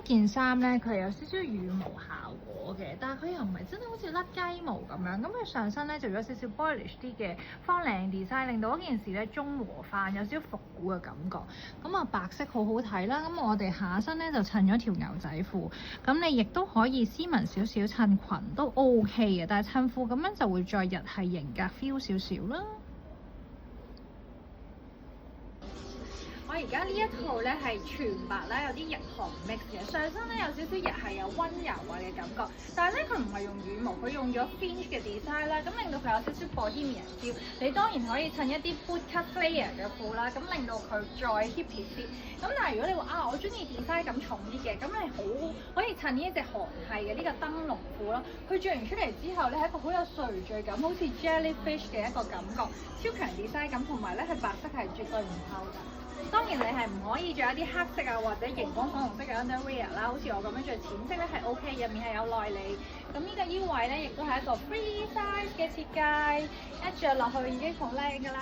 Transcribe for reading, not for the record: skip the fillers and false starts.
件衫咧，佢係有少少羽毛效果嘅，但係佢又唔係真係好似甩雞毛咁樣。咁佢上身咧就有少少 boyish 啲嘅方領 design，令到嗰件事咧中和翻，有少少復古嘅感覺。咁啊白色好好睇啦。咁我哋下身咧就襯咗條牛仔褲。咁你亦都可以斯文少少襯裙都 OK 嘅，但係襯褲咁樣就會再日系型格 feel 少少啦。我而家呢一套咧係全白啦，有啲日韓 mix 嘅，上身咧有少少日系有溫柔啊嘅感覺，但係咧佢唔係用羽毛，佢用咗 fringe 嘅 design 啦，咁令到佢有少少 bohemian feel。你當然可以襯一啲 boot cut flare 嘅褲啦，咁令到佢再 hippie 啲。咁但係如果你話我中意 design 感重啲嘅，咁你好可以襯呢一隻韓系嘅呢個燈籠褲咯。佢着完出嚟之後咧係一個好有垂墜感，好似 jellyfish 嘅一個感覺，超強 design 感，同埋咧佢白色係絕對唔透㗎。當然你係唔可以着一啲黑色啊或者熒光粉紅色嘅 underwear 啦，好似我咁樣着淺色咧係 OK，入面係有內裏。咁呢個腰位咧亦都係一個 free size 嘅設計，一着落去已經好靚㗎啦。